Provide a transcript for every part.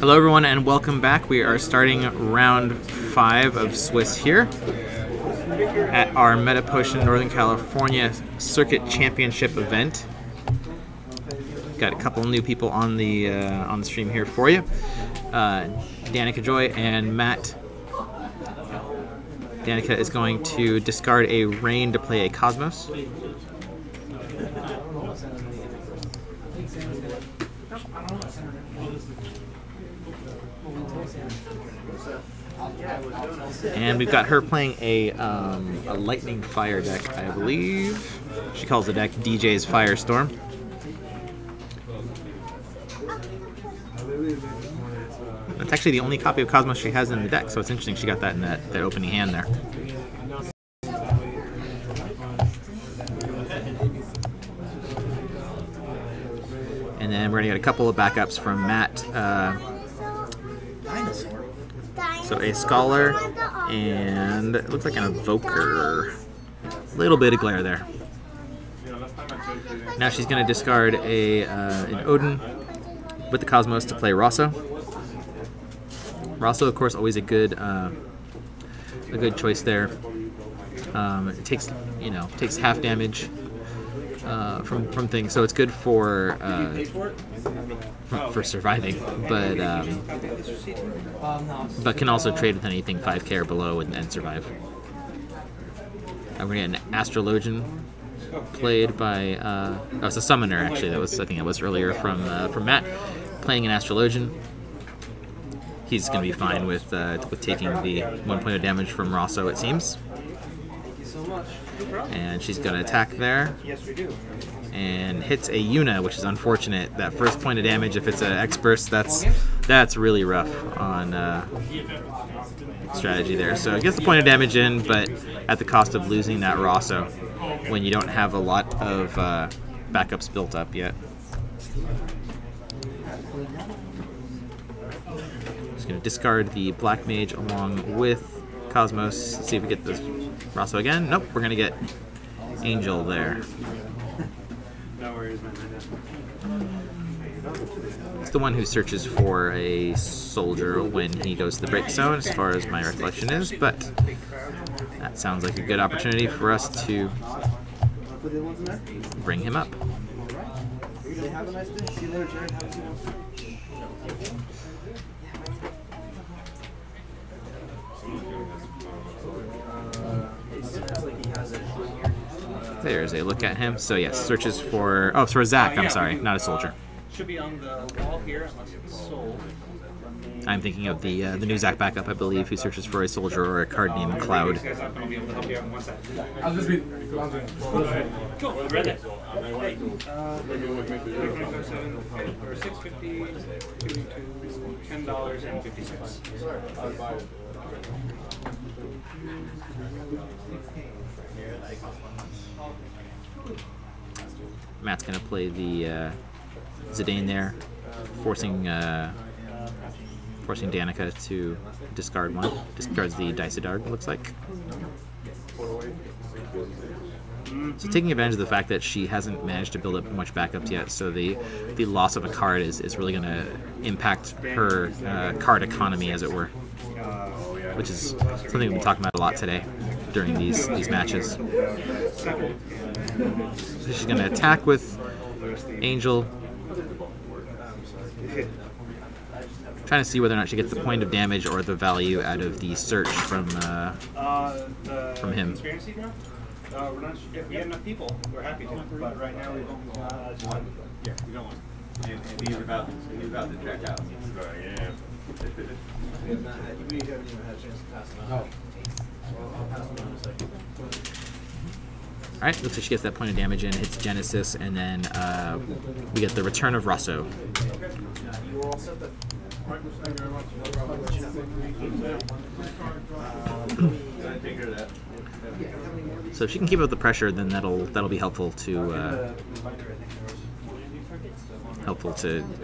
Hello everyone and welcome back. We are starting round 5 of Swiss here at our MetaPotion Northern California Circuit Championship event. Got a couple new people on the stream here for you. Danica Joy and Matt. Danica is going to discard a Rain to play a Cosmos. And we've got her playing a Lightning Fire deck, I believe. She calls the deck DJ's Firestorm. That's actually the only copy of Cosmos she has in the deck, so it's interesting she got that in that opening hand there. And then we're going to get a couple of backups from Matt. So a Scholar, and it looks like an Evoker. A little bit of glare there. Now she's going to discard an Odin with the Cosmos to play Rosso. Rosso, of course, always a good choice there. It takes half damage from things, so it's good for surviving, but can also trade with anything 5k or below and survive. We're gonna get an Astrologian played by it's a Summoner actually. I think that was earlier from Matt playing an Astrologian. He's gonna be fine with taking the 1 point of damage from Rosso, it seems. And she's gonna attack there. Yes, we do. And hits a Yuna, which is unfortunate. That first point of damage, if it's an X-Burst, that's really rough on strategy there. So it gets the point of damage in, but at the cost of losing that Rosso when you don't have a lot of backups built up yet. Just gonna discard the Black Mage along with Cosmos. Let's see if we get this Rosso again. Nope, we're gonna get Angel there. No worries, man. It's the one who searches for a soldier when he goes to the break zone, as far as my recollection is, but that sounds like a good opportunity for us to bring him up. There's a look at him. So yes, searches for for Zach. I'm sorry, not a soldier. Should be on the wall here unless it's sold. I'm thinking of the new Zach backup, I believe, who searches for a soldier or a card named Cloud. I'll just be. Cool. Read it. 650 to $10.50. Matt's gonna play the Zidane there, forcing Danica to discard one. Discards the Daisadard, it looks like. So taking advantage of the fact that she hasn't managed to build up much backups yet, so the loss of a card is really going to impact her card economy, as it were, which is something we've been talking about a lot today during these matches. So she's going to attack with Angel, trying to see whether or not she gets the point of damage or the value out of the search from him. We have enough people. We're happy to, but right now we've only got one. Yeah, we don't want. And he's about to check out. Yeah. We haven't even had a chance to pass them out. Well, I'll pass them out in a second. Alright, looks like she gets that point of damage in, hits Genesis, and then we get the return of Rosso. You were all set then. Thank you very much. Take care of that. So if she can keep up the pressure, then that'll be helpful to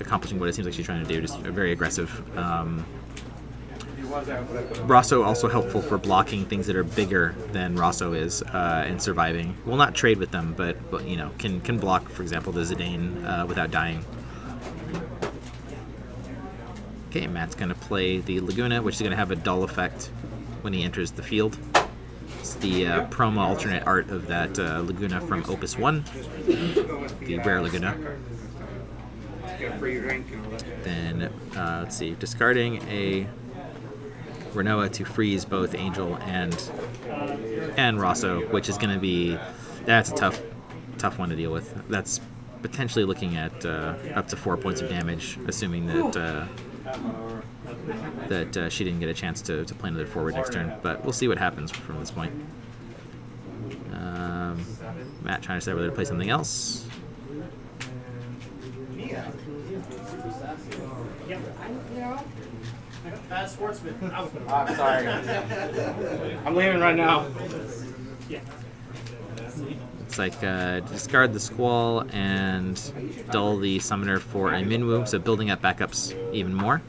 accomplishing what it seems like she's trying to do. Just very aggressive. Rosso also helpful for blocking things that are bigger than Rosso is and surviving. Will not trade with them, but you know, can block, for example, the Zidane without dying. Okay, Matt's going to play the Laguna, which is going to have a dull effect when he enters the field. It's the promo alternate art of that Laguna from Opus 1, the rare Laguna. Then, let's see, discarding a Renoa to freeze both Angel and Rosso, which is going to be, that's a tough one to deal with. That's potentially looking at up to 4 points of damage, assuming that she didn't get a chance to play another forward next turn. But we'll see what happens from this point. Matt trying to decide whether to play something else. Bad sportsman. I'm sorry. I'm leaving right now. It's like discard the Squall and dull the Summoner for a Minwu, so building up backups even more.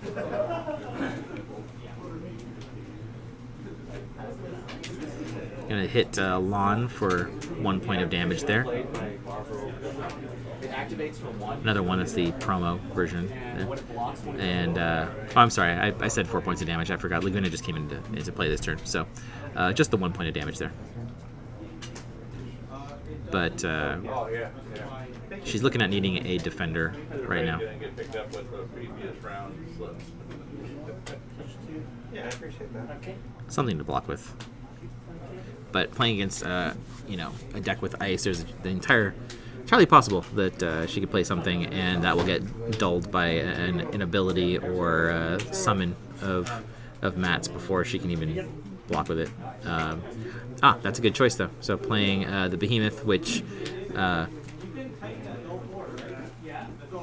Gonna hit Lon for 1 point of damage there. Another one is the promo version. And, oh, I'm sorry, I said 4 points of damage. I forgot. Laguna just came into play this turn, so just the 1 point of damage there. But she's looking at needing a defender right now. Something to block with. But playing against, you know, a deck with ice, there's the entirely possible that she could play something and that will get dulled by an ability or a summon of Matt's before she can even block with it. That's a good choice though. So playing the Behemoth, which now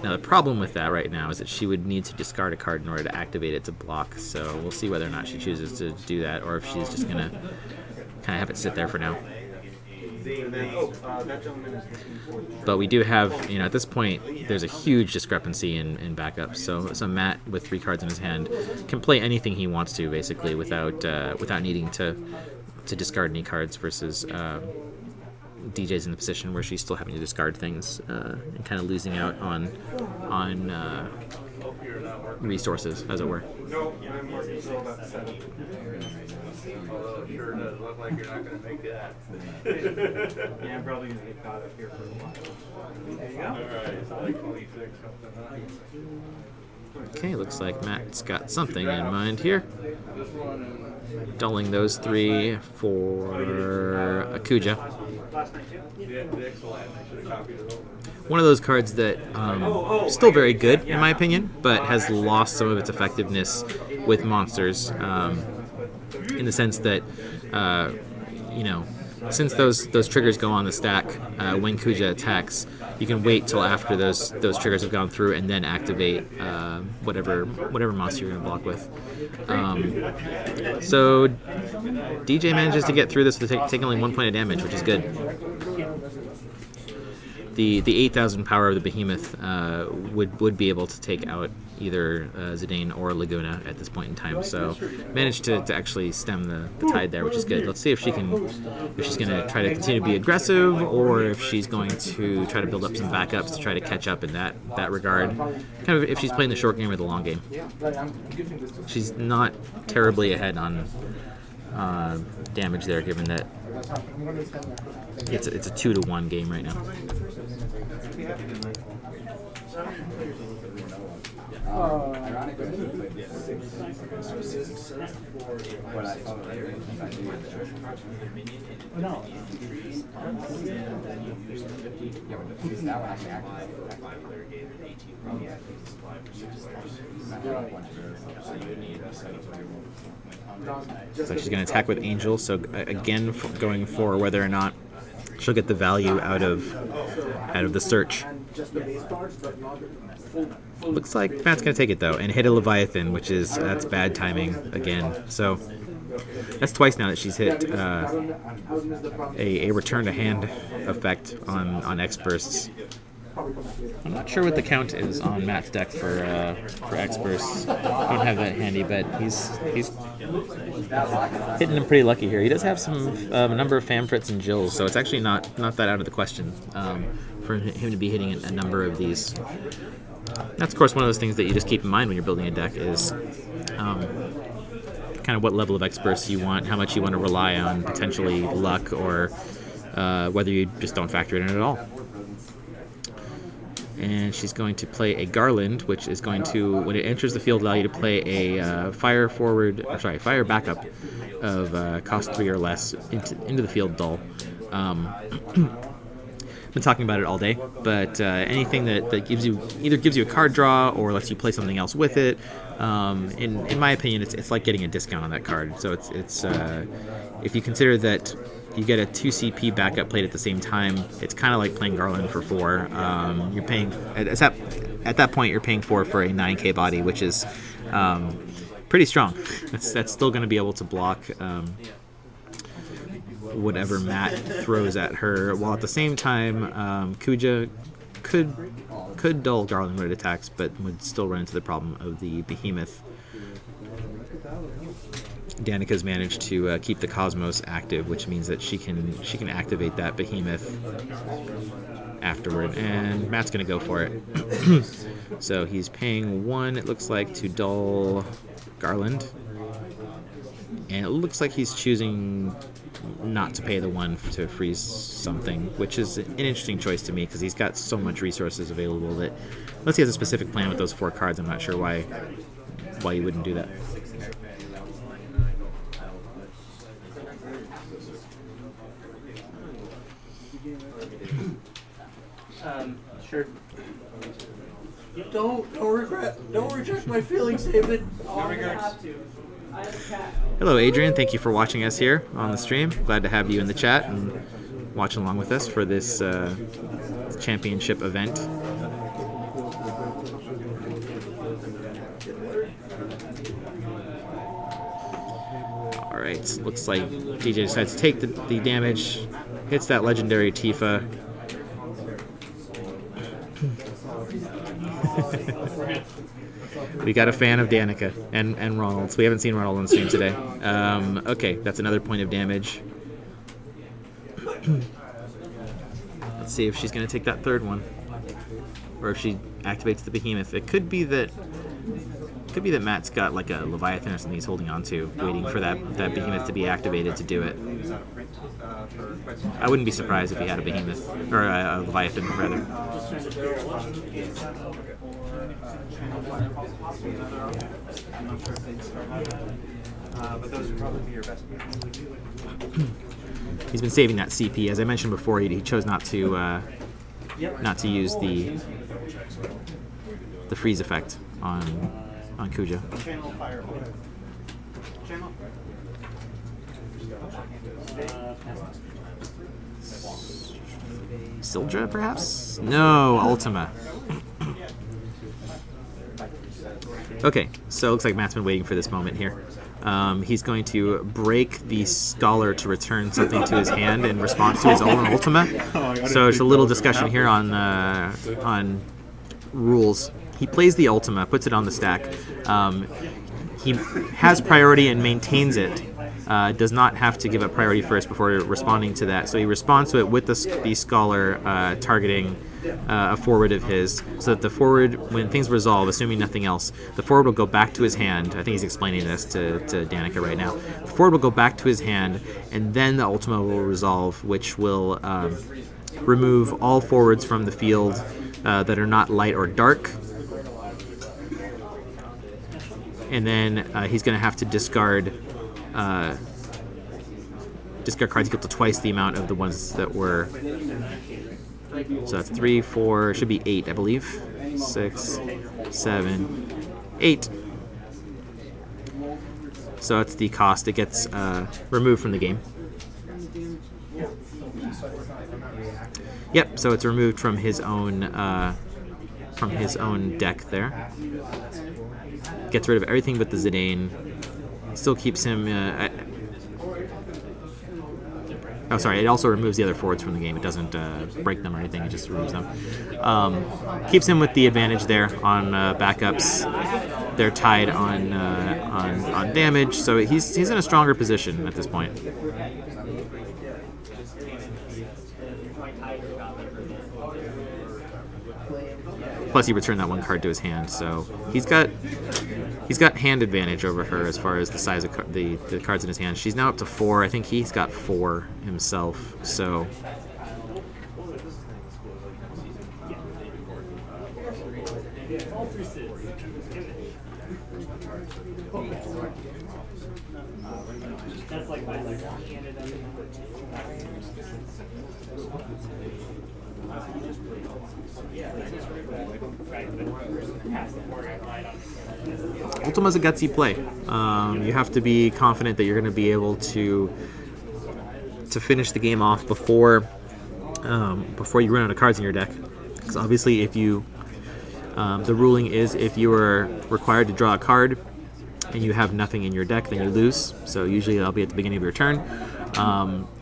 the problem with that right now is that she would need to discard a card in order to activate it to block. So we'll see whether or not she chooses to do that, or if she's just gonna kind of have it sit there for now. But we do have, you know, at this point, there's a huge discrepancy in backups. So Matt, with 3 cards in his hand, can play anything he wants to, basically, without needing to discard any cards, versus DJ's in the position where she's still having to discard things and kind of losing out on resources, as it were. No, I'm working still about 7. Although it sure does look like you're not going to make that. Yeah, I'm probably going to get caught up here for a while. There you go. Alright, it's like 26 something. Okay, looks like Matt's got something in mind here. Dulling those 3 for Akuja. One of those cards that still very good in my opinion, but has lost some of its effectiveness with monsters, in the sense that you know, since those triggers go on the stack when Kuja attacks, you can wait till after those triggers have gone through and then activate whatever monster you're going to block with. So DJ manages to get through this with taking only 1 point of damage, which is good. The 8,000 power of the Behemoth would be able to take out either Zidane or Laguna at this point in time. So managed to actually stem the tide there, which is good. Let's see if she's going to try to continue to be aggressive, or if she's going to try to build up some backups to try to catch up in that regard. Kind of if she's playing the short game or the long game. She's not terribly ahead on damage there, given that it's a 2-to-1 game right now. So she's going to attack with Angel, so again going for whether or not she'll get the value out of the search. Looks like Matt's going to take it though and hit a Leviathan, which is, that's bad timing again. So that's twice now that she's hit a return to hand effect on X bursts. I'm not sure what the count is on Matt's deck for X-Burst. I don't have that handy, but he's hitting him pretty lucky here. He does have some a number of Famfrits and Jills, so it's actually not that out of the question for him to be hitting a number of these. That's of course one of those things that you just keep in mind when you're building a deck is kind of what level of X-Burst you want, how much you want to rely on potentially luck, or whether you just don't factor it in at all. And she's going to play a Garland, which is going to, when it enters the field, allow you to play a fire backup of cost 3 or less into the field dull. Been talking about it all day, but anything that either gives you a card draw or lets you play something else with it, in my opinion, it's like getting a discount on that card. So it's if you consider that you get a 2 CP backup played at the same time, it's kind of like playing Garland for 4. You're paying at that point you're paying 4 for a 9K body, which is pretty strong. That's still going to be able to block whatever Matt throws at her, while at the same time Kuja could dull Garland when it attacks, but would still run into the problem of the Behemoth. Danica's managed to keep the Cosmos active, which means that she can activate that Behemoth afterward, and Matt's gonna go for it. So he's paying 1, it looks like, to dull Garland, and it looks like he's choosing not to pay the 1 to freeze something, which is an interesting choice to me because he's got so much resources available that, unless he has a specific plan with those 4 cards, I'm not sure why he wouldn't do that. Sure. Don't reject my feelings, David. No regrets. Hello, Adrian. Thank you for watching us here on the stream. Glad to have you in the chat and watching along with us for this championship event. All right. Looks like DJ decides to take the damage. Hits that legendary Tifa. We got a fan of Danica and Ronald. So we haven't seen Ronald on stream today. Okay, that's another point of damage. Let's see if she's going to take that 3rd one, or if she activates the Behemoth. It could be that Matt's got like a Leviathan or something he's holding on to, waiting for that Behemoth to be activated to do it. I wouldn't be surprised if he had a Behemoth, or a Leviathan, rather. But those would probably be your best. He's been saving that CP. As I mentioned before, he chose not to use the freeze effect on Kuja. Channel fire. Channel. Sildra, perhaps? No, Ultima. Okay, so it looks like Matt's been waiting for this moment here. He's going to break the Scholar to return something to his hand in response to his own Ultima. So it's a little discussion here on rules. He plays the Ultima, puts it on the stack. He has priority and maintains it. Does not have to give up priority first before responding to that. So he responds to it with the Scholar targeting a forward of his, so that the forward, when things resolve, assuming nothing else, the forward will go back to his hand. I think he's explaining this to Danica right now. The forward will go back to his hand, and then the Ultima will resolve, which will remove all forwards from the field that are not light or dark. And then he's going to have to discard cards equal to twice the amount of the ones that were. So that's 3, 4, should be 8, I believe. 6, 7, 8. So that's the cost. It gets removed from the game. Yep. So it's removed from his own deck there. Gets rid of everything but the Zidane. Still keeps him. Oh, sorry. It also removes the other forwards from the game. It doesn't break them or anything. It just removes them. Keeps him with the advantage there on backups. They're tied on damage, so he's in a stronger position at this point. Plus, he returned that one card to his hand, so he's got hand advantage over her as far as the size of the cards in his hand. She's now up to 4. I think he's got 4 himself, so. Ultima's a gutsy play. You have to be confident that you're going to be able to finish the game off before you run out of cards in your deck. Because obviously, if you the ruling is if you are required to draw a card and you have nothing in your deck, then you lose. So usually that'll be at the beginning of your turn.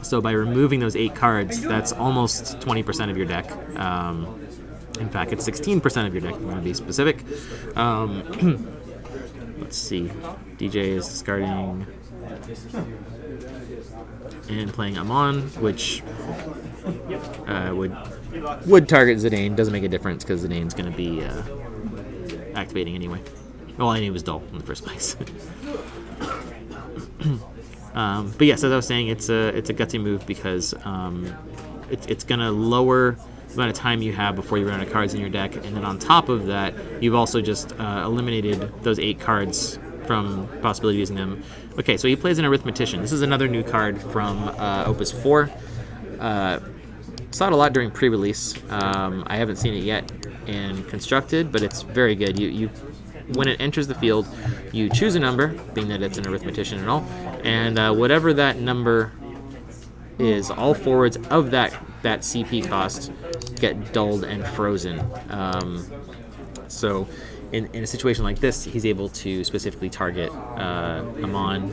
So by removing those 8 cards, that's almost 20% of your deck. In fact, it's 16% of your deck, if you want to be specific. Let's see. DJ is discarding and playing Amon, which would target Zidane. Doesn't make a difference because Zidane's going to be activating anyway. Well, I knew it was dull in the first place. But yes, as I was saying, it's a gutsy move because it's going to lower the amount of time you have before you run out of cards in your deck, and then on top of that, you've also just eliminated those 8 cards from possibility of using them. Okay, so he plays an Arithmetician. This is another new card from Opus 4. Saw it a lot during pre-release. I haven't seen it yet in Constructed, but it's very good. You when it enters the field, you choose a number, being that it's an Arithmetician and all, and whatever that number is, all forwards of that CP cost get dulled and frozen. So in a situation like this, he's able to specifically target Amon,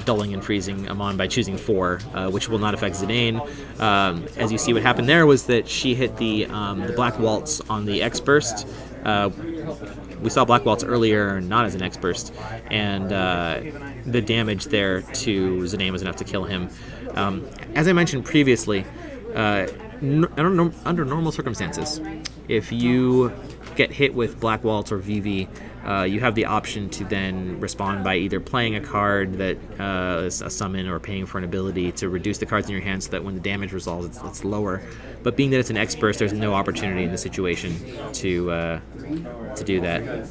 dulling and freezing Amon by choosing 4, which will not affect Zidane. As you see, what happened there was that she hit the Black Waltz on the X-Burst. We saw Black Waltz earlier, not as an X-Burst, and the damage there to Zidane was enough to kill him. As I mentioned previously, under normal circumstances, if you get hit with Black Waltz or VV, you have the option to then respond by either playing a card that is a summon or paying for an ability to reduce the cards in your hand so that when the damage resolves, it's lower. But being that it's an X-Burst, there's no opportunity in the situation to do that.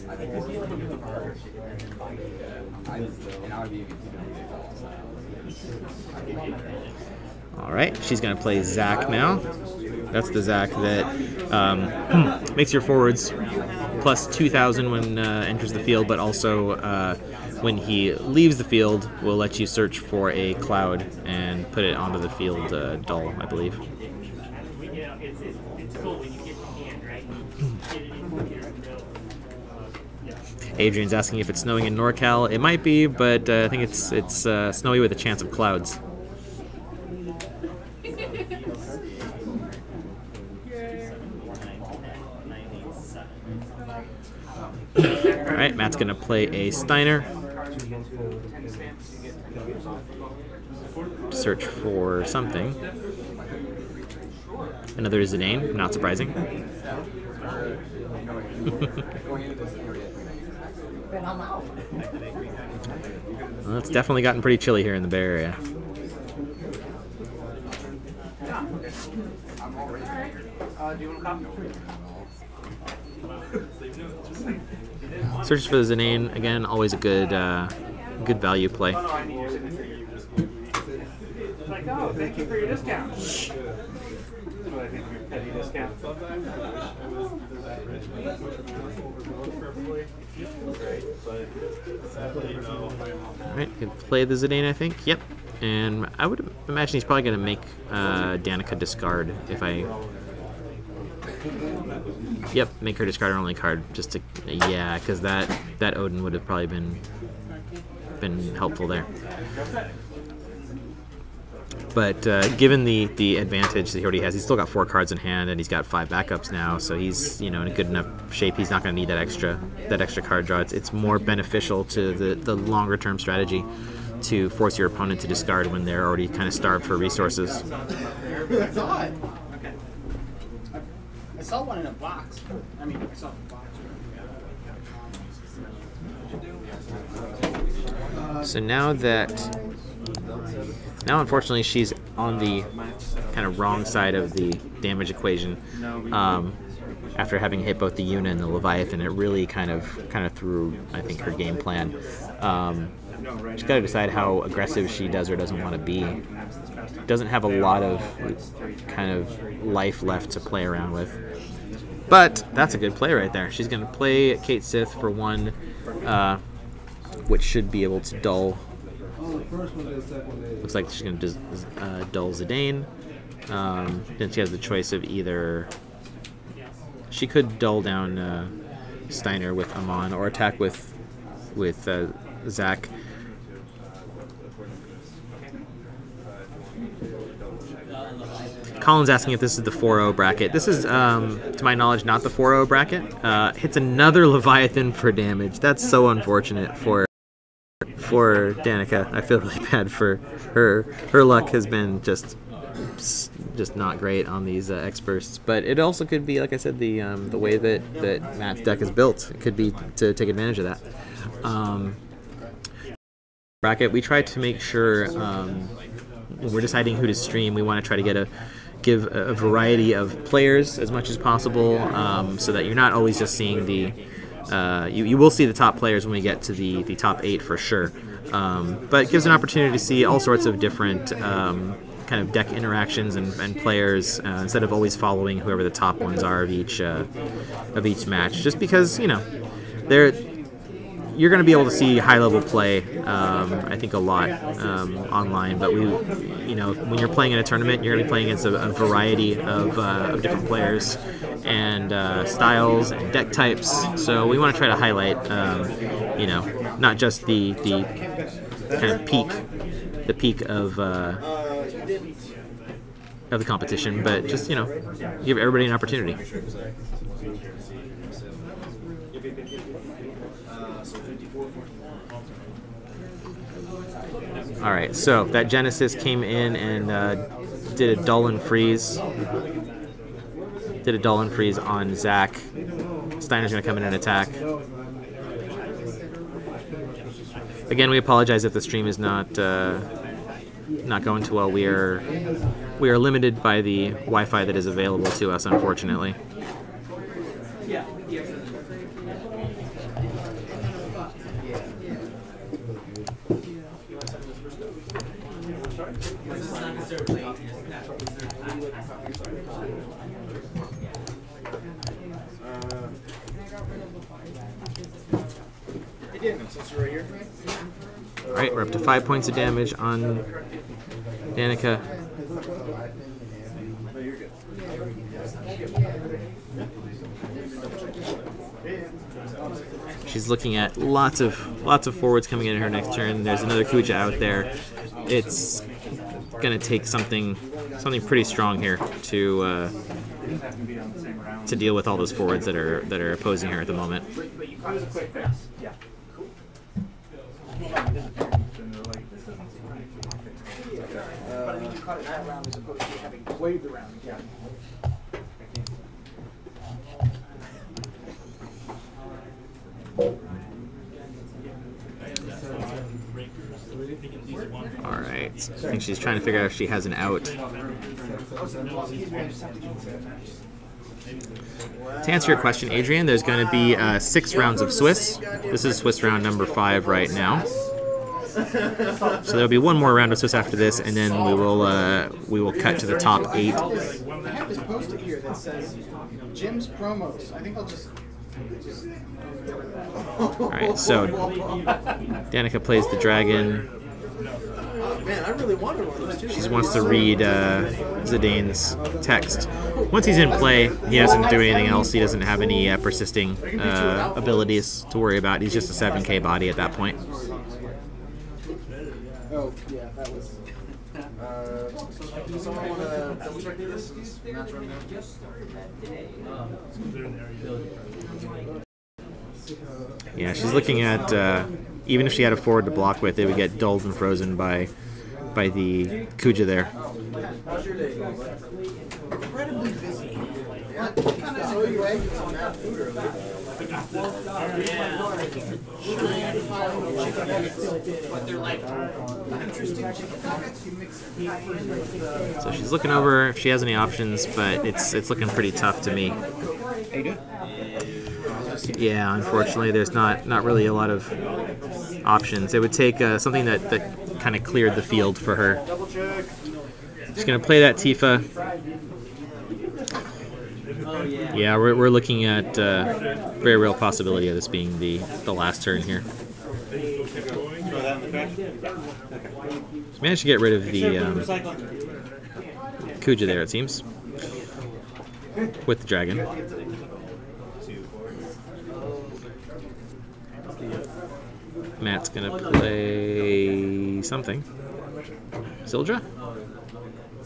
All right, she's going to play Zac now. That's the Zac that makes your forwards plus 2,000 when enters the field, but also when he leaves the field, will let you search for a cloud and put it onto the field dull, I believe. Adrian's asking if it's snowing in NorCal. It might be, but I think it's snowy with a chance of clouds. Alright, Matt's going to play a Steiner. Search for something. Another Zidane, not surprising. Well, it's definitely gotten pretty chilly here in the Bay Area. Search for the Zidane, again, always a good good value play. Like, oh, thank you for your discount. Alright, can play the Zidane, I think. Yep. And I would imagine he's probably going to make Danica discard if I... Yep, make her discard her only card, just to... Yeah, because that Odin would have probably been been helpful there. But given the advantage that he already has, he's still got 4 cards in hand, and he's got 5 backups now, so he's in a good enough shape. He's not going to need that extra card draw. It's more beneficial to the longer term strategy to force your opponent to discard when they're already kind of starved for resources. That's odd. Okay. I saw one in a box. I mean, I saw a box. So now unfortunately she's on the kind of wrong side of the damage equation. After having hit both the Yuna and the Leviathan, it really kind of threw, I think, her game plan. She's got to decide how aggressive she does or doesn't want to be. Doesn't have a lot of kind of life left to play around with. But that's a good play right there. She's going to play Kate Sith for 1, which should be able to dull. Looks like she's going to dull Zidane. Then she has the choice of either... She could dull down Steiner with Amon or attack with Zach. Colin's asking if this is the 4-0 bracket. This is, to my knowledge, not the 4-0 bracket. Hits another Leviathan for damage. That's so unfortunate for Danica. I feel really bad for her. Her luck has been just not great on these X bursts. But it also could be, like I said, the way that Matt's deck is built. It could be to take advantage of that. Bracket. We try to make sure when we're deciding who to stream, we want to try to give a variety of players as much as possible, so that you're not always just seeing the you will see the top players when we get to the top 8 for sure, but it gives an opportunity to see all sorts of different kind of deck interactions and players, instead of always following whoever the top ones are of each match, just because you're going to be able to see high-level play, I think, a lot online. But when you're playing in a tournament, you're going to be playing against a variety of different players and styles and deck types. So we want to try to highlight, not just the kind of peak of the competition, but just give everybody an opportunity. Alright, so that Genesis came in and did a dull and freeze. Did a dull and freeze on Zach. Steiner's going to come in and attack. Again, we apologize if the stream is not going too well. We are limited by the Wi-Fi that is available to us, unfortunately. Alright, we're up to 5 points of damage on Danica. She's looking at lots of forwards coming in her next turn. There's another Kuja out there. It's gonna take something pretty strong here to deal with all those forwards that are opposing her at the moment. Alright, I think she's trying to figure out if she has an out. To answer your question, Adrian, there's going to be 6 rounds of Swiss. This is Swiss round number 5 right now. So there'll be one more round of Swiss after this, and then we will cut to the top 8. I have this post-it here that says Jim's promos. I think I'll just. Alright, so Danica plays the dragon. Man, I really wanted one of those too. She wants to read Zidane's text. Once he's in play, he doesn't do anything else. He doesn't have any persisting abilities to worry about. He's just a 7k body at that point. Yeah, that was. Someone want to double check this? Match run now? Yeah, she's looking at even if she had a forward to block with, it would get dulled and frozen by the Kuja there. How's your day going? Incredibly busy. Yeah, kind of saw you egging some mad food earlier. But they're like interesting chicken nuggets. You mix them. So she's looking over if she has any options, but it's looking pretty tough to me. How you doing? Yeah, unfortunately, there's not really a lot of options. It would take something that kind of cleared the field for her. She's gonna play that Tifa. Yeah, we're looking at very real possibility of this being the last turn here. She managed to get rid of the Kuja there, it seems, with the dragon. Matt's gonna play something. Sildra?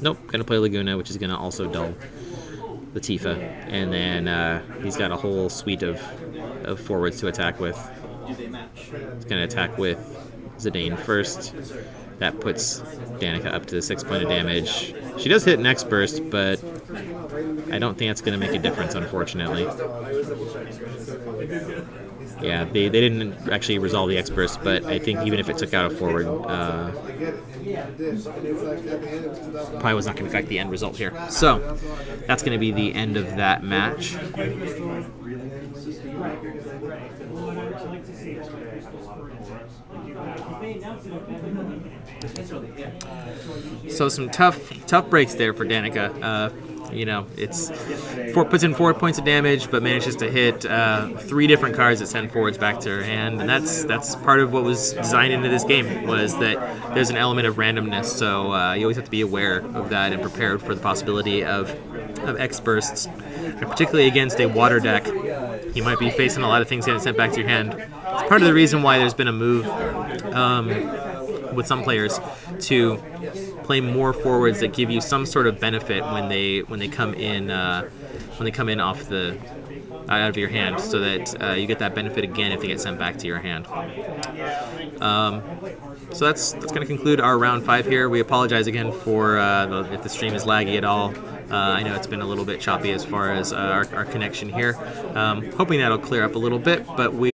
Nope, gonna play Laguna, which is gonna also dull the Tifa, and then he's got a whole suite of forwards to attack with. He's gonna attack with Zidane first. That puts Danica up to the 6 point of damage. She does hit next burst, but I don't think that's gonna make a difference, unfortunately. Yeah, they didn't actually resolve the X burst, but I think even if it took out a forward, probably was not going to affect the end result here. So that's going to be the end of that match. So some tough breaks there for Danica. You know, it's puts in 4 points of damage, but manages to hit 3 different cards that send forwards back to her hand, and that's part of what was designed into this game, was that there's an element of randomness. So you always have to be aware of that and prepared for the possibility of X bursts, and particularly against a water deck. You might be facing a lot of things getting sent back to your hand. It's part of the reason why there's been a move with some players to play more forwards that give you some sort of benefit when they come in off the out of your hand, so that you get that benefit again if they get sent back to your hand. So that's going to conclude our round 5 here. We apologize again for if the stream is laggy at all. I know it's been a little bit choppy as far as our connection here. Hoping that'll clear up a little bit, but we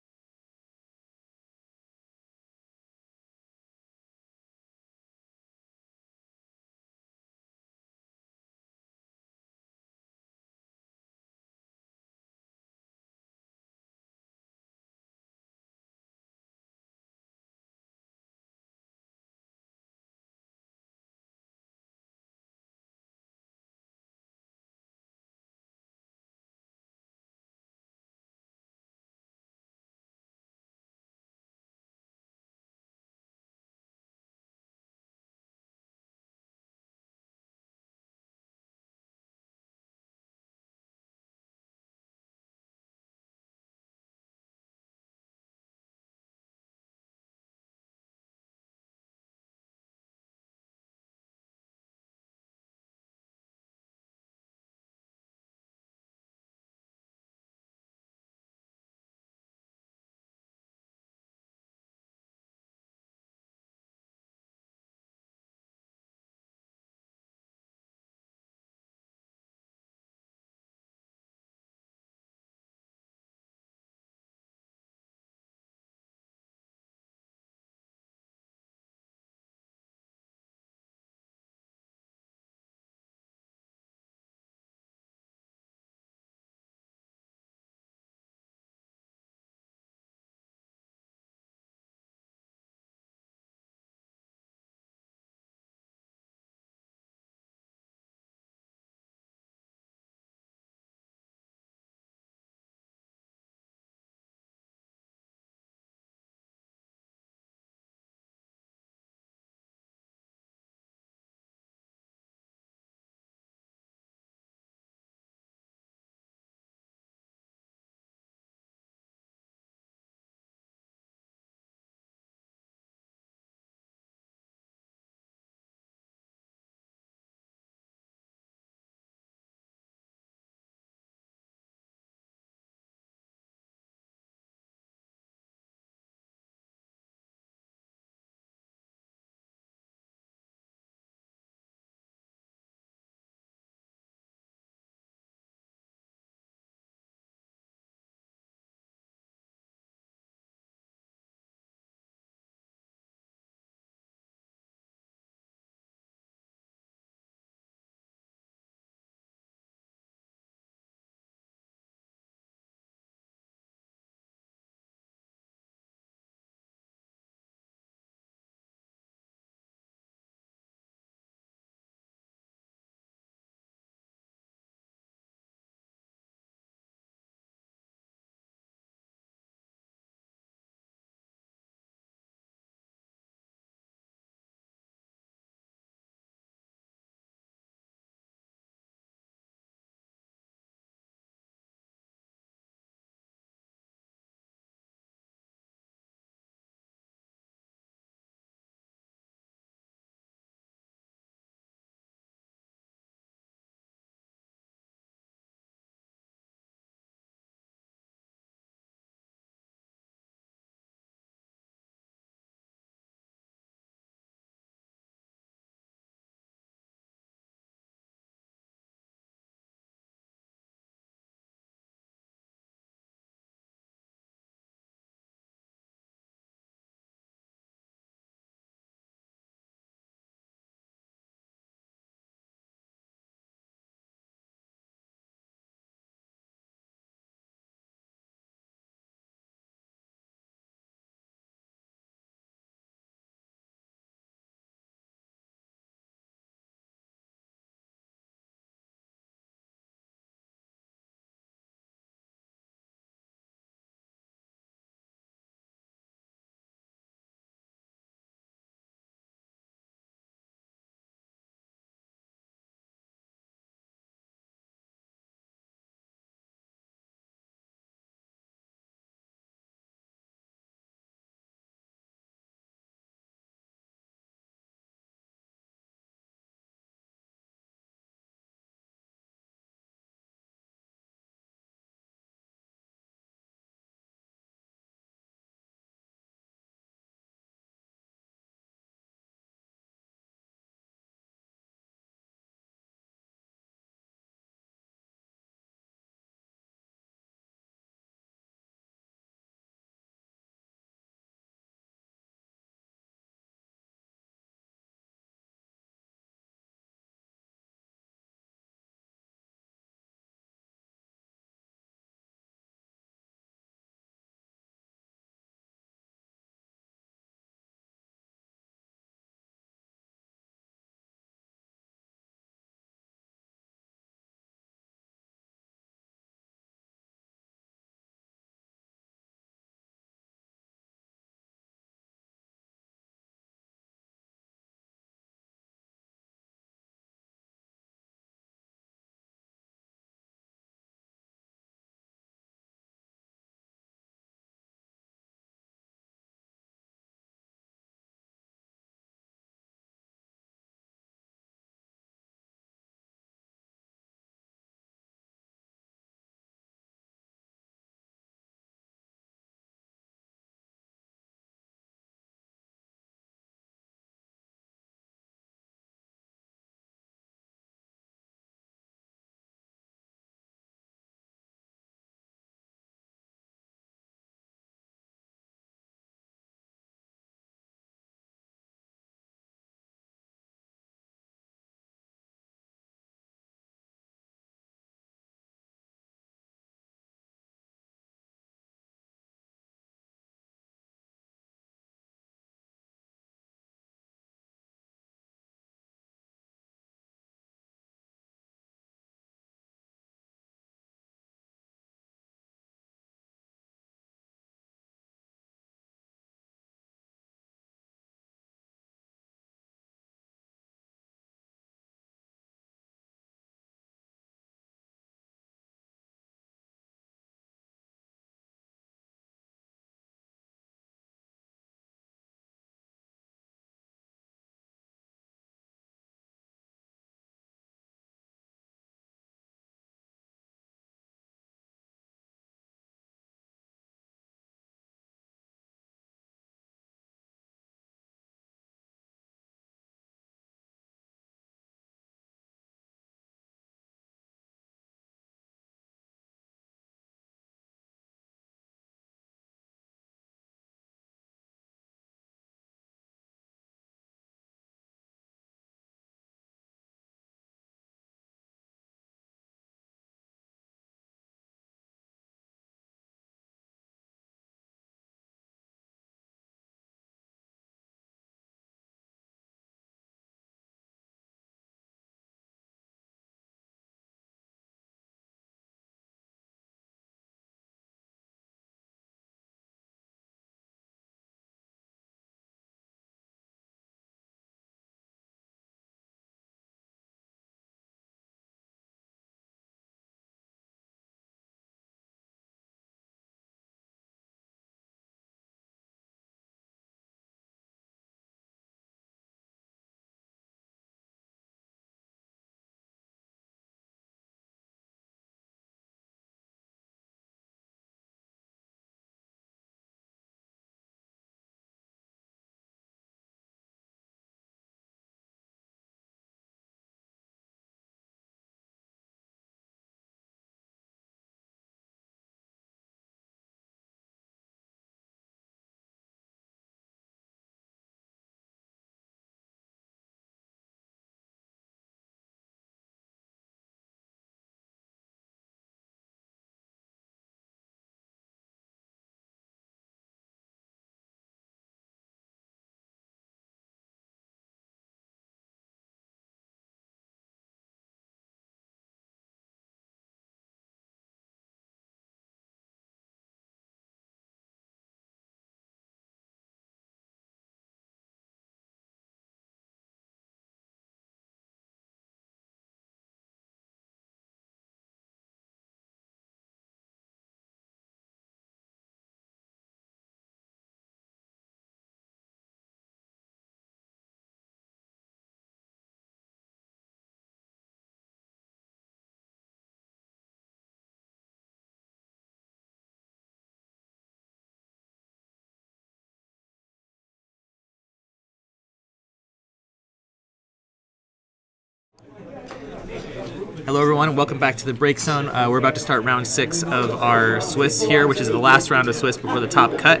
Hello everyone, and welcome back to the Break Zone. We're about to start round 6 of our Swiss here, which is the last round of Swiss before the top cut.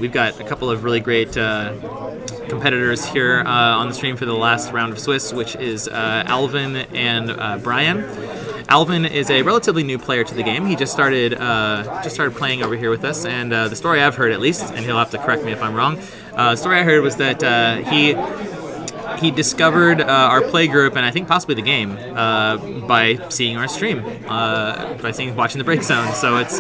We've got a couple of really great competitors here on the stream for the last round of Swiss, which is Alvin and Brian. Alvin is a relatively new player to the game. He just started playing over here with us, and the story I've heard, at least, and he'll have to correct me if I'm wrong. The story I heard was that he discovered our play group, and I think possibly the game, by seeing our stream, watching the Break Zone. So it's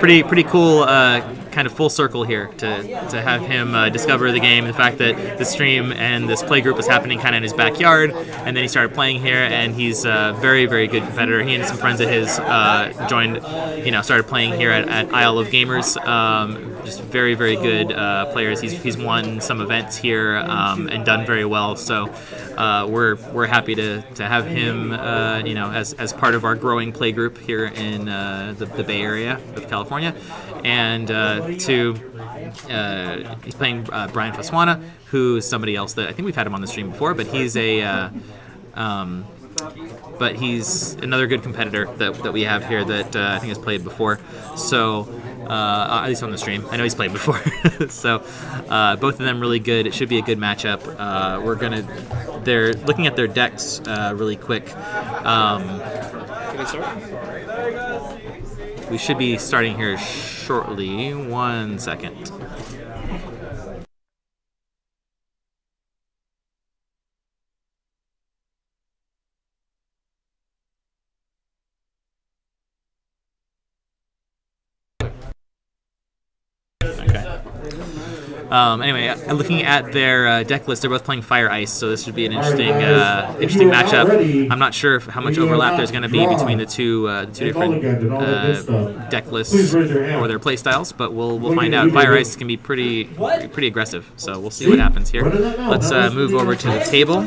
pretty cool, kind of full circle here to have him discover the game. The fact that the stream and this play group was happening kind of in his backyard, and then he started playing here, and he's a very, very good competitor. He and some friends of his started playing here at Isle of Gamers. Just very, very good players. He's won some events here and done very well. So we're happy to have him, as part of our growing play group here in the Bay Area of California. And he's playing Brian Faswana, who's somebody else that I think we've had him on the stream before, but he's he's another good competitor that we have here that I think has played before. So. At least on the stream. I know he's played before. So both of them really good. It should be a good matchup. They're looking at their decks really quick. Can we start? We should be starting here shortly. 1 second. Anyway, looking at their deck list, they're both playing Fire Ice, so this should be an interesting matchup. I'm not sure how much overlap there's going to be between the two different deck lists or their play styles, but we'll find out. Fire Ice can be pretty aggressive, so we'll see what happens here. Let's move over to the table. All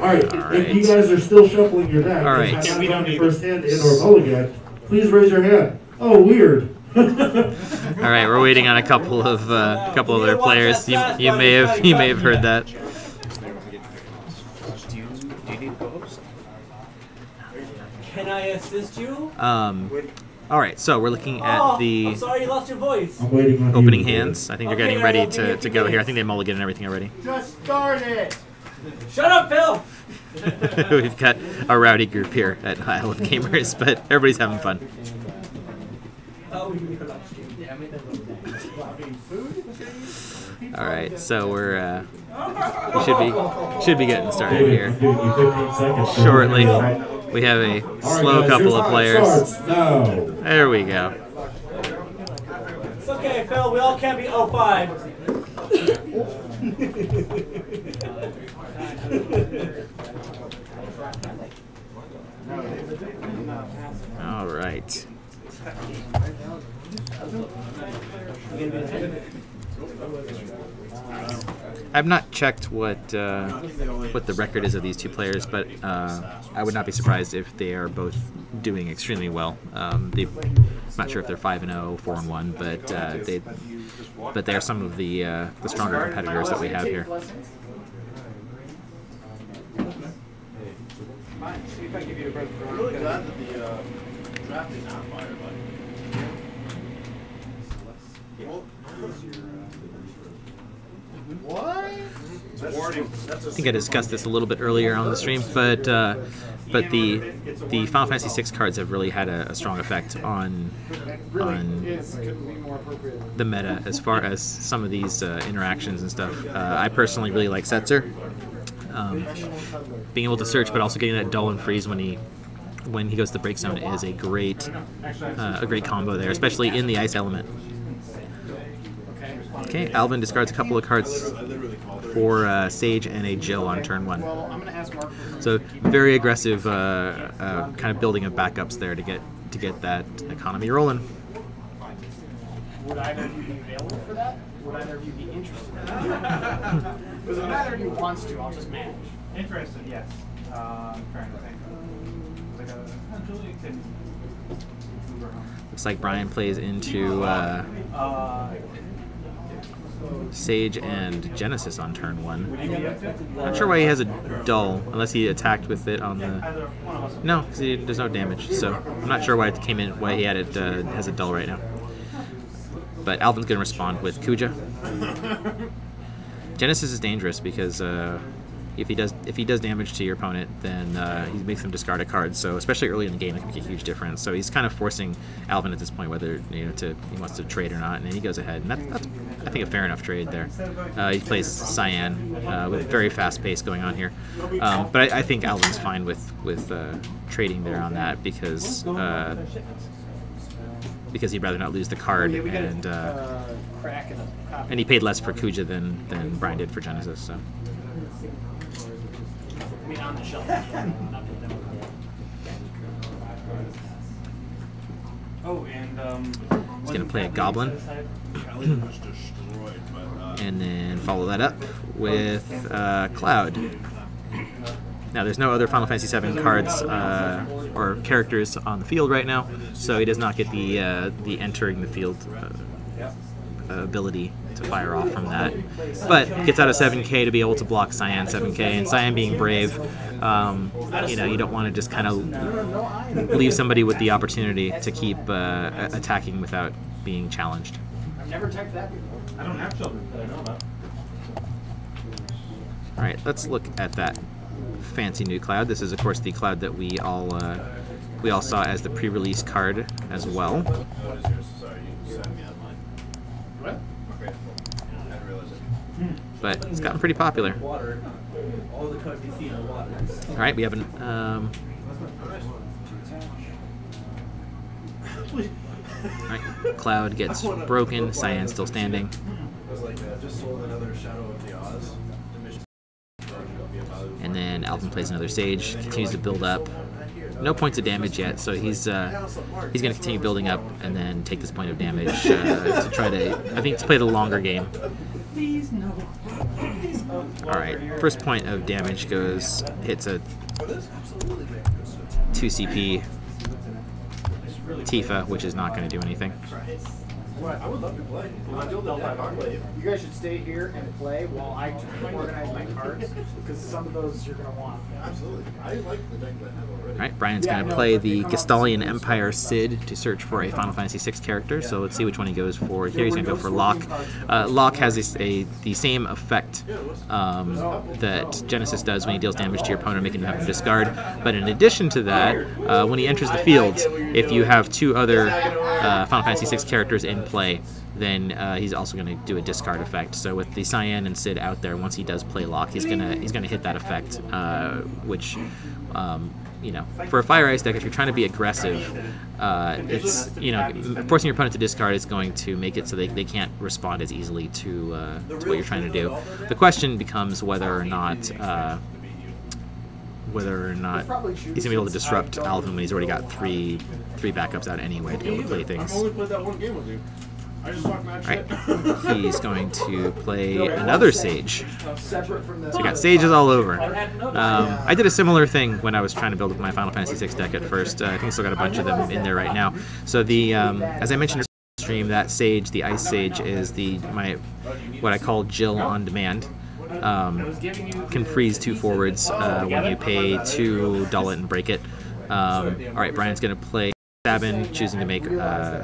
right. If you guys are still shuffling your deck, and we don't need first hand and or mulligan, please raise your hand. Oh, weird. All right, we're waiting on a couple of other players. You may have heard that. Do you need a co-host? Can I assist you? All right, so we're looking at the I'm sorry you lost your voice. I'm waiting on opening you. hands. I think they're getting ready to go here. I think they mulligan and everything already. Just start it. Shut up, Phil. We've got a rowdy group here at Isle of Gamers, but everybody's having fun. All right, so we should be getting started here shortly. We have a slow couple of players. There we go. It's okay, Phil. We all can't be 05. All right. I've not checked what the record is of these two players, but I would not be surprised if they are both doing extremely well. I'm not sure if they're 5-0, 4-1, but they are some of the stronger competitors that we have here. I'm really glad that the draft is not fire, buddy. What? That's warning. I think I discussed this a little bit earlier on the stream, but the Final Fantasy VI cards have really had a strong effect on the meta as far as some of these interactions and stuff. I personally really like Setzer. Being able to search, but also getting that dull and freeze when he goes to the Break Zone is a great combo there, especially in the ice element. Okay, Alvin discards a couple of cards for Sage and a Jill on turn 1. So very aggressive, kind of building of backups there to get that economy rolling. Would either of you be available for that? Would either of you be interested in that? Does it matter if you wants to? I'll just manage. Interested, yes. I'm trying to think. Julie can move her home. Looks like Brian plays into Sage and Genesis on turn 1. Not sure why he has a dull, unless he attacked with it on the... No, because there's no damage, so I'm not sure why it came in, why he had it has a dull right now. But Alvin's going to respond with Kuja. Genesis is dangerous because if he does damage to your opponent, then he makes them discard a card. So especially early in the game, it can make a huge difference. So he's kind of forcing Alvin at this point whether he wants to trade or not, and he goes ahead. And that's I think a fair enough trade there. He plays Cyan with very fast pace going on here, but I think Alvin's fine with trading there on that because he'd rather not lose the card, and he paid less for Kuja than Brian did for Genesis. So. I mean, on the shelf. Oh, and he's gonna play a Goblin, and then follow that up with Cloud. Now, there's no other Final Fantasy VII cards or characters on the field right now, so he does not get the entering the field ability to fire off from that. But gets out of 7k to be able to block Cyan 7k, and Cyan being brave, you don't want to just kind of leave somebody with the opportunity to keep attacking without being challenged. I've never checked that before. I don't have children that I know about. All right, let's look at that fancy new Cloud. This is, of course, the Cloud that we all saw as the pre-release card as well. What is yours? Sorry, you sent me online. What? Okay, cool. I didn't realize it. But it's gotten pretty popular. Water. All the cards you see in water. All right, we have an. All right, Cloud gets broken. Cyan's still standing. It was like just sold another Shadow of the Oz. And then Alvin plays another Sage. Continues to build up. No points of damage yet, so he's going to continue building up and then take this point of damage to try to, I think, to play the longer game. Please no. All right, first point of damage hits a 2 CP Tifa, which is not going to do anything. I would love to play. You guys should stay here and play while I organize my cards, because some of those you're going to want. Absolutely. I like the deck that I have already. All right, Brian's going to play the Gestalian Empire Cid to search for a Final Fantasy VI character, so let's see which one he goes for. Here he's going to go for Locke. Locke has the same effect that Genesis does when he deals damage to your opponent, making them have to discard. But in addition to that, when he enters the field, if you have two other Final Fantasy VI characters in play, then he's also going to do a discard effect. So with the Cyan and Cid out there, once he does play Locke, he's gonna hit that effect, which for a Fire Ice deck, if you're trying to be aggressive, it's forcing your opponent to discard is going to make it so they can't respond as easily to what you're trying to do. The question becomes whether or not he's going to be able to disrupt Alvin when he's already got three backups out anyway to be able to play things. I've only played that one game with you. I just talk mad shit. Right. He's going to play another Sage. Separate from the. So we got Sages all over. I did a similar thing when I was trying to build up my Final Fantasy VI deck at first. I think I still got a bunch of them in there right now. So the as I mentioned in the stream, that Sage, the Ice Sage, is what I call Jill on demand. Can freeze 2 forwards when you pay 2, dull it, and break it. All right, Brian's going to play Sabin, choosing to make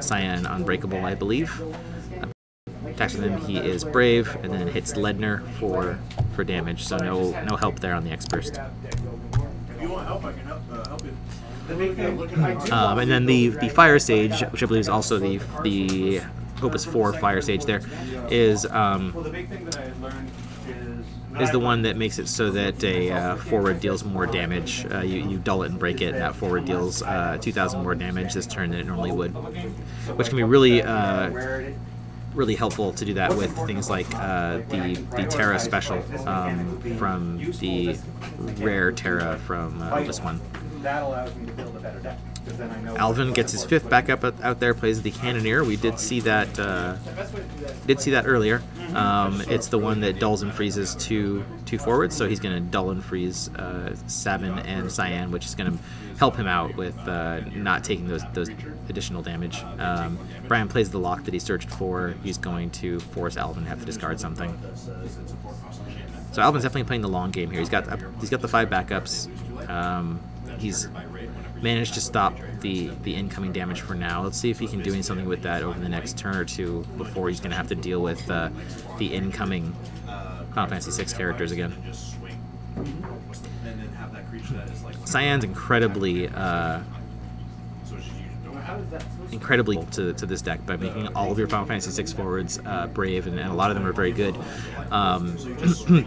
Cyan unbreakable, I believe. Attacks with him, he is brave, and then hits Ledner for damage, so no help there on the X-Burst. If you want help, I can help you. And then the Fire Sage, which I believe is also the Opus 4 Fire Sage there, is The big thing that I learned is the one that makes it so that a forward deals more damage. You dull it and break it, and that forward deals 2,000 more damage this turn than it normally would, which can be really helpful to do that with things like the Terra special from the rare Terra from Opus 1. That allows me to build a better deck. Alvin gets his 5th backup out there, plays the Cannoneer. We did see that earlier. It's the one that dulls and freezes two forwards, so he's going to dull and freeze Sabin and Cyan, which is going to help him out with not taking those additional damage. Brian plays the lock that he searched for. He's going to force Alvin to have to discard something. So Alvin's definitely playing the long game here. He's got the 5 backups. He's managed to stop the incoming damage for now. Let's see if he can do something with that over the next turn or two before he's going to have to deal with the incoming Final Fantasy VI characters again. Cyan's incredibly to this deck by making all of your Final Fantasy VI forwards brave, and a lot of them are very good.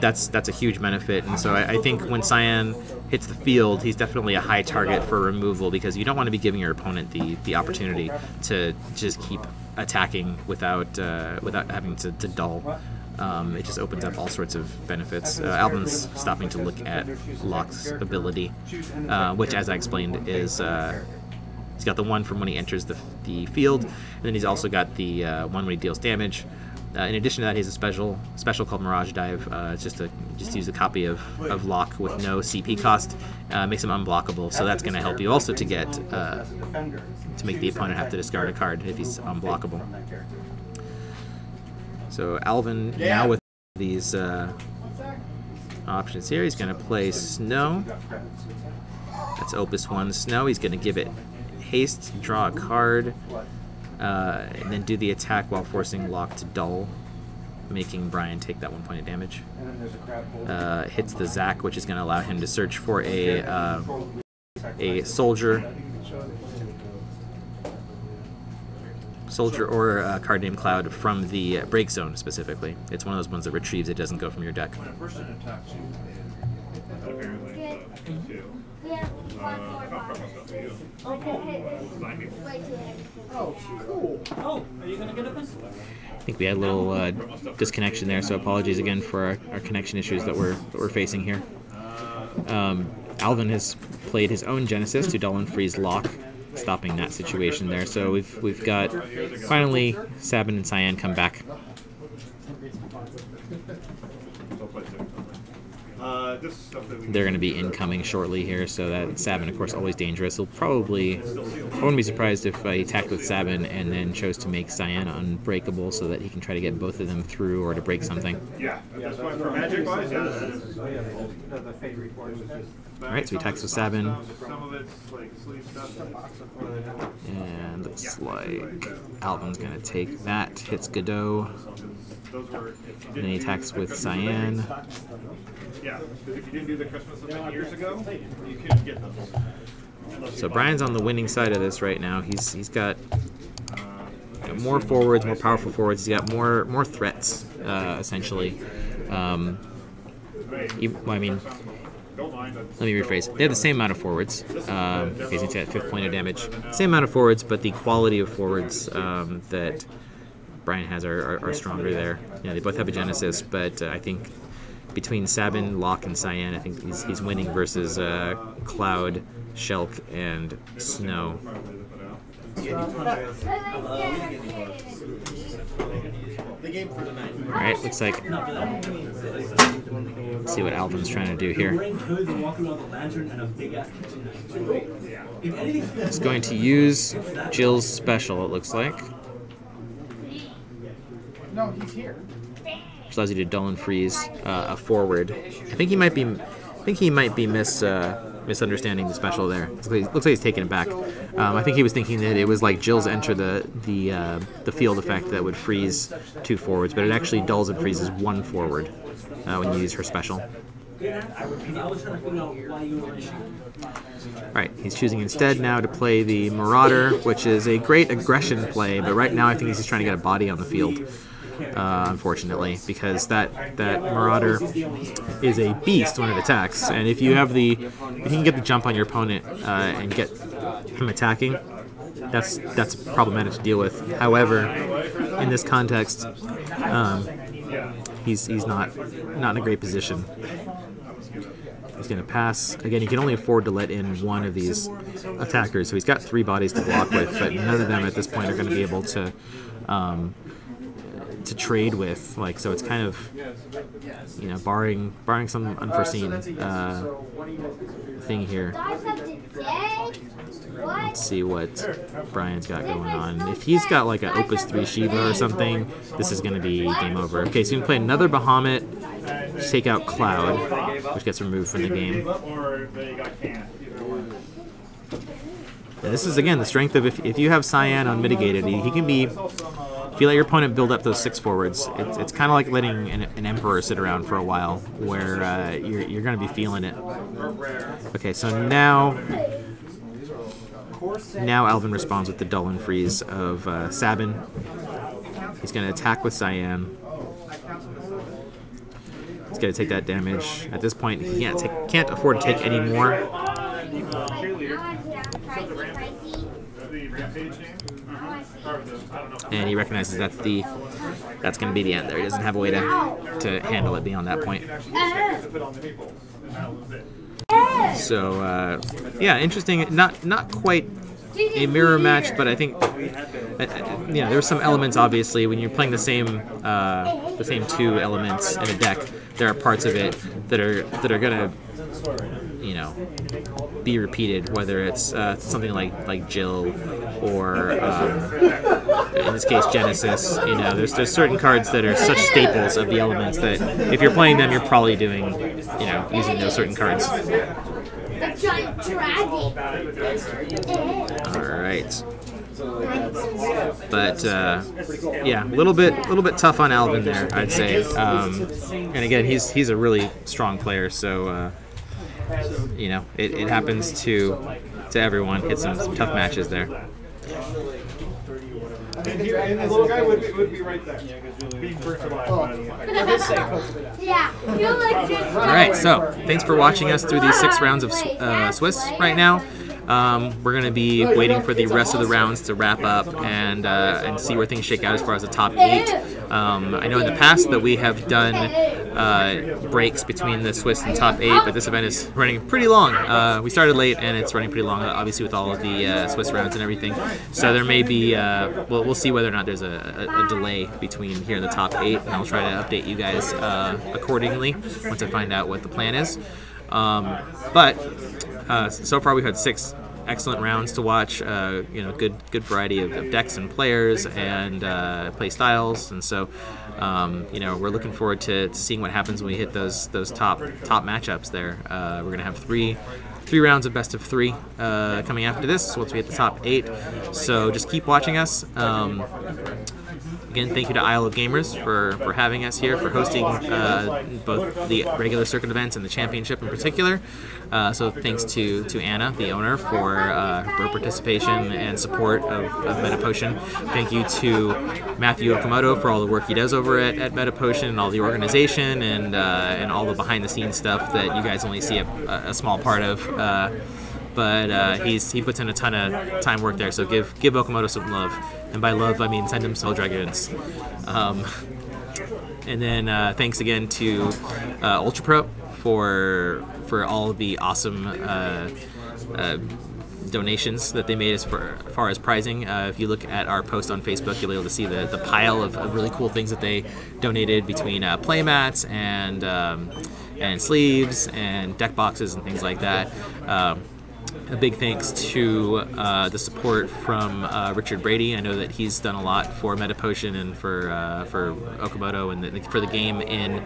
That's a huge benefit, and so I think when Cyan hits the field, he's definitely a high target for removal, because you don't want to be giving your opponent the opportunity to just keep attacking without having to dull. It just opens up all sorts of benefits. Alvin's stopping to look at Locke's ability, which, as I explained, is he's got the 1 from when he enters the field, and then he's also got the 1 when he deals damage. In addition to that, he has a special called Mirage Dive. It's just use a copy of Locke with no CP cost, makes him unblockable. So that's going to help you also to get to make the opponent have to discard a card if he's unblockable. So Alvin now with these options here, he's going to play Snow. That's Opus 1 Snow. He's going to give it haste, draw a card, and then do the attack while forcing Locke to dull, making Brian take that 1 point of damage. Hits the Zac, which is going to allow him to search for a soldier or a card named Cloud from the break zone specifically. It's one of those ones that retrieves, it doesn't go from your deck. I think we had a little disconnection there, so apologies again for our connection issues that we're facing here. Alvin has played his own Genesis to dull and freeze Locke, stopping that situation there. So we've got finally Sabin and Cyan come back. They're going to be incoming shortly here, so that Sabin, of course, always dangerous. He'll probably, I wouldn't be surprised if he attacked with Sabin and then chose to make Cyan unbreakable so that he can try to get both of them through or to break something. Yeah, at this point for magic wise, Alright, so he attacks with Sabin. And looks like Alvin's going to take that, hits Godot. And then he attacks with Cyan. Yeah, because if you didn't do the Christmas event years ago, you couldn't get those. So Brian's on the winning side of this right now. He's got more forwards, more powerful forwards. He's got more threats, essentially. I mean, let me rephrase. They have the same amount of forwards. He's at 5th point of damage. Same amount of forwards, but the quality of forwards that Brian has are stronger there. Yeah, they both have a Genesis, but I think between Sabin, Locke, and Cyan, I think he's winning versus Cloud, Shulk, and Snow. Alright, looks like... Let's see what Alvin's trying to do here. He's going to use Jill's special, it looks like. No, he's here. Which allows you to dull and freeze a forward. I think he might be misunderstanding the special there. Looks like he's taking it back. I think he was thinking that it was like Jill's enter the field effect that would freeze 2 forwards, but it actually dulls and freezes 1 forward when you use her special. Alright, he's choosing instead now to play the Marauder, which is a great aggression play, but right now I think he's just trying to get a body on the field. Unfortunately, because that Marauder is a beast when it attacks, and if you can get the jump on your opponent and get him attacking, that's problematic to deal with. However, in this context, he's not in a great position. He's going to pass. Again, he can only afford to let in one of these attackers, so he's got 3 bodies to block with, but none of them at this point are going to be able to trade with. Like, so it's kind of, you know, barring some unforeseen thing here. Let's see what Brian's got going on. If he's got like an Opus 3 Shiva or something, this is going to be game over. Okay, so you can play another Bahamut, take out Cloud, which gets removed from the game. And this is, again, the strength of if you have Cyan unmitigated, he can be... If you let your opponent build up those 6 forwards, it's kind of like letting an Emperor sit around for a while, where you're going to be feeling it. Okay, so now Alvin responds with the Dull and Freeze of Sabin. He's going to attack with Cyan. He's going to take that damage. At this point, he can't afford to take any more. And he recognizes that's going to be the end there. He doesn't have a way to handle it beyond that point. So yeah, interesting. Not quite a mirror match, but I think you know, there's some elements. Obviously, when you're playing the same 2 elements in a deck, there are parts of it that are gonna, you know, be repeated, whether it's something like Jill or in this case Genesis. You know, there's certain cards that are such staples of the elements that if you're playing them, you're probably doing, you know, using those certain cards. The giant dragon. All right. But yeah, a little bit tough on Alvin there, I'd say. And again, he's a really strong player, so you know, it happens to everyone. Hit some tough matches there. And the little guy would be right there. Yeah. All right, so thanks for watching us through these 6 rounds of Swiss right now. We're going to be waiting for the rest of the rounds to wrap up and see where things shake out as far as the top 8. I know in the past that we have done breaks between the Swiss and top 8, but this event is running pretty long. We started late and it's running pretty long, obviously with all of the Swiss rounds and everything. So there may be, we'll see whether or not there's a delay between here and the top 8, and I'll try to update you guys accordingly once I find out what the plan is. But so far we've had 6 excellent rounds to watch. You know, good variety of decks and players and play styles, and so you know, we're looking forward to seeing what happens when we hit those top matchups there. We're gonna have three rounds of best of 3 coming after this once we hit the top 8. So just keep watching us. Again, thank you to Isle of Gamers for having us here, for hosting both the regular circuit events and the championship in particular. So thanks to Anna, the owner, for her participation and support of MetaPotion. Thank you to Matthew Okamoto for all the work he does over at MetaPotion and all the organization and all the behind-the-scenes stuff that you guys only see a small part of. But he puts in a ton of time work there, so give Okamoto some love. And by love, I mean send him Soul Dragons. And then thanks again to Ultra Pro for all of the awesome donations that they made as far as prizing. If you look at our post on Facebook, you'll be able to see the pile of really cool things that they donated between playmats and sleeves and deck boxes and things like that. A big thanks to the support from Richard Brady. I know that he's done a lot for MetaPotion and for Okamoto and for the game in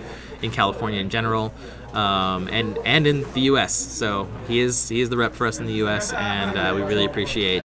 California in general, and in the U.S. So he is the rep for us in the U.S. and we really appreciate